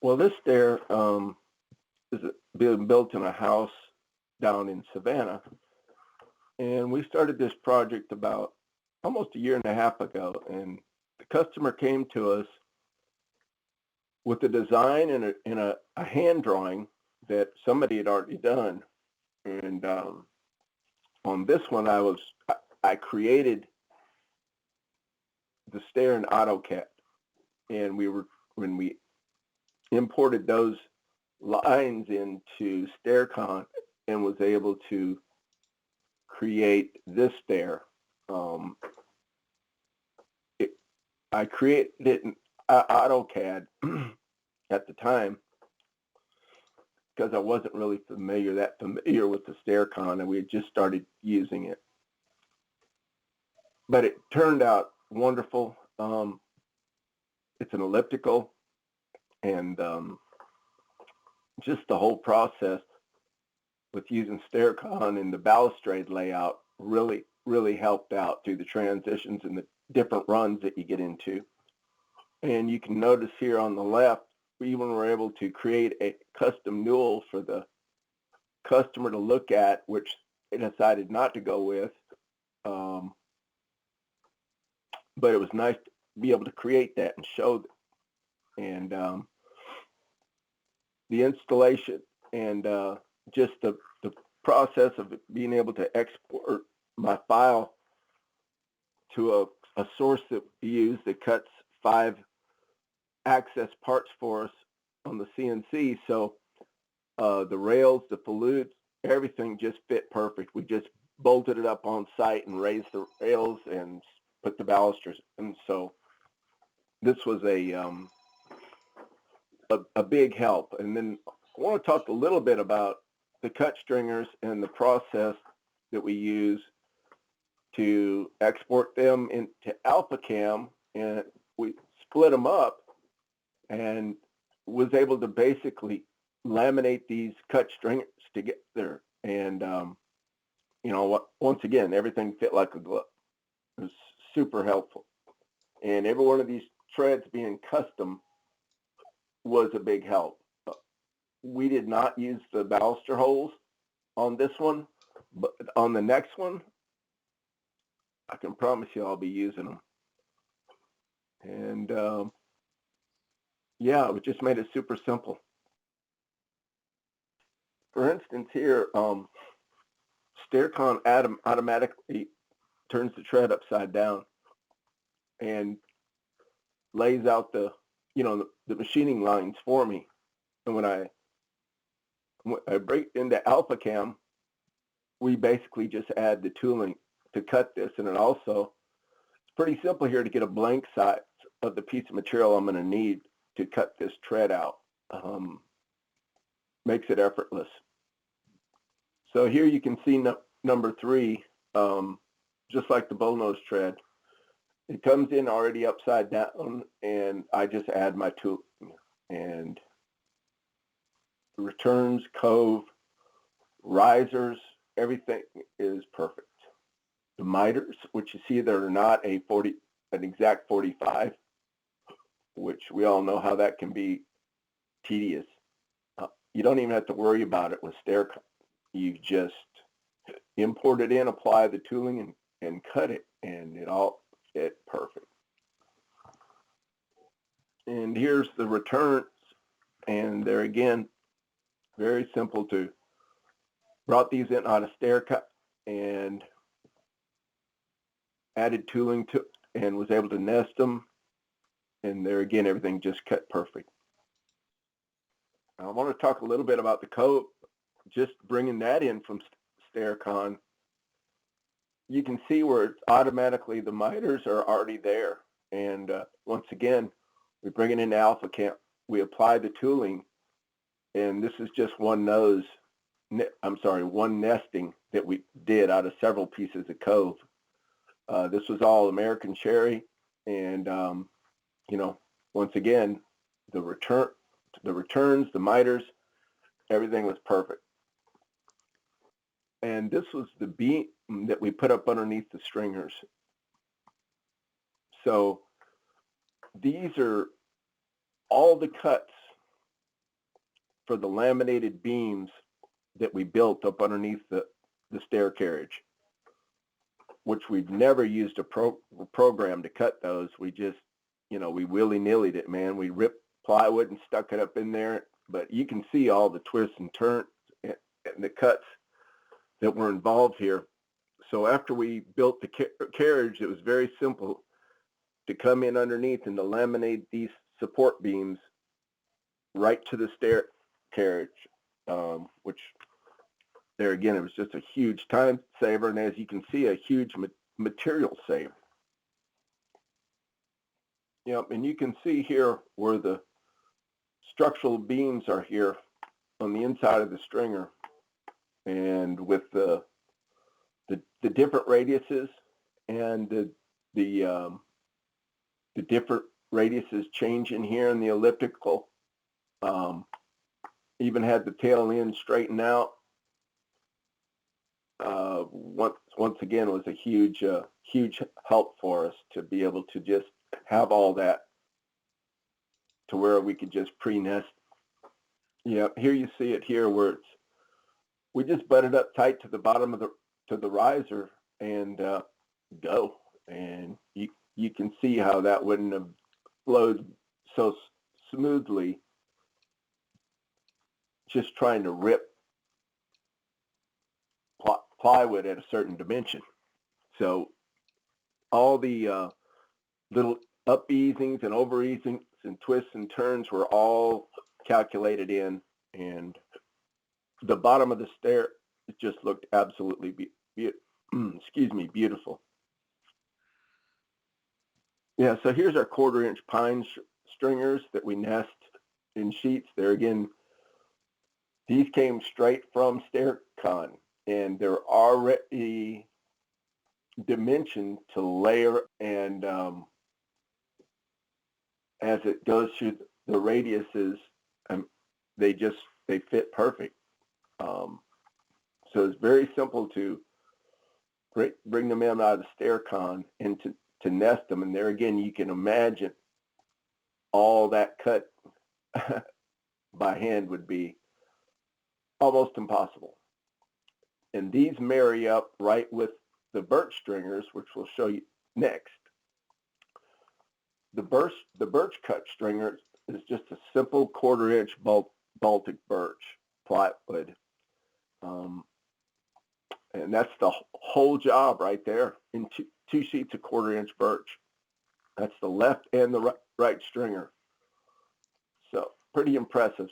Well, this stair is being built in a house down in Savannah, and we started this project about almost a year and a half ago, and the customer came to us with a design and a hand drawing that somebody had already done. And on this one, I created the stair in AutoCAD, and when we imported those lines into Staircon and was able to create this stair. I created it in AutoCAD at the time because I wasn't really that familiar with the Staircon, and we had just started using it. But it turned out wonderful. It's an elliptical, and just the whole process with using Staircon and the balustrade layout really helped out through the transitions and the different runs that you get into. And you can notice here on the left, we even were able to create a custom newel for the customer to look at, which they decided not to go with. But it was nice to be able to create that and show them. And the installation and just the process of being able to export my file to a source that we use that cuts 5 access parts for us on the CNC. So the rails, the flutes, everything just fit perfect. We just bolted it up on site and raised the rails and put the balusters. And so this was a big help. And then I want to talk a little bit about the cut stringers and the process that we use to export them into AlphaCAM, and we split them up and was able to basically laminate these cut stringers together. And you know what? Once again, everything fit like a glove. It was super helpful, and every one of these treads being custom was a big help. We did not use the baluster holes on this one, but on the next one, I can promise you I'll be using them. And yeah, it just made it super simple. For instance, here, Staircon automatically turns the tread upside down and lays out the machining lines for me. And when I break into AlphaCAM, we basically just add the tooling to cut this. And it's pretty simple here to get a blank size of the piece of material I'm going to need to cut this tread out. Makes it effortless. So here you can see number 3, just like the bullnose tread. It comes in already upside down, and I just add my tool. And the returns, cove, risers, everything is perfect. The miters, which you see, they're not an exact 45, which we all know how that can be tedious. You don't even have to worry about it with Staircon. You just import it in, apply the tooling, and cut it, and it all fit perfect. And here's the returns, and they're again very simple to. Brought these in out of Staircon and added tooling to, and was able to nest them, and there again everything just cut perfect. I want to talk a little bit about the code. Just bringing that in from Staircon, you can see where it's automatically the miters are already there. And once again, we bring it into AlphaCAM, we apply the tooling, and this is just one nesting that we did out of several pieces of cove. This was all American cherry, and once again, the returns, the miters, everything was perfect. And this was the beam that we put up underneath the stringers. So these are all the cuts for the laminated beams that we built up underneath the stair carriage, which we've never used a program to cut those. We just, we willy-nillied it, man. We ripped plywood and stuck it up in there, but you can see all the twists and turns and the cuts that were involved here. So after we built the carriage, it was very simple to come in underneath and to laminate these support beams right to the stair carriage, which there again, it was just a huge time saver, and as you can see, a huge material save. Yep, and you can see here where the structural beams are here on the inside of the stringer, and with the different radiuses and the different radiuses changing here in the elliptical, even had the tail end straightened out. Once again, was a huge help for us to be able to just have all that to where we could just pre-nest. Yeah, here you see it here where we just butted up tight to the bottom of the riser and go, and you can see how that wouldn't have flowed so smoothly just trying to rip plywood at a certain dimension. So all the little up easings and over easings and twists and turns were all calculated in, and the bottom of the stair, it just looked absolutely beautiful. Yeah, so here's our 1/4 inch pine stringers that we nest in sheets. There again, these came straight from Staircon, and they're already dimensioned to layer, and as it goes through the radiuses, they fit perfect. So it's very simple to bring them in out of Staircon and to nest them. And there again, you can imagine all that cut by hand would be almost impossible. And these marry up right with the birch stringers, which we'll show you next. The birch cut stringer is just a simple 1/4 inch Baltic birch plywood. And that's the whole job right there in two sheets of 1/4 inch birch. That's the left and the right stringer. So pretty impressive.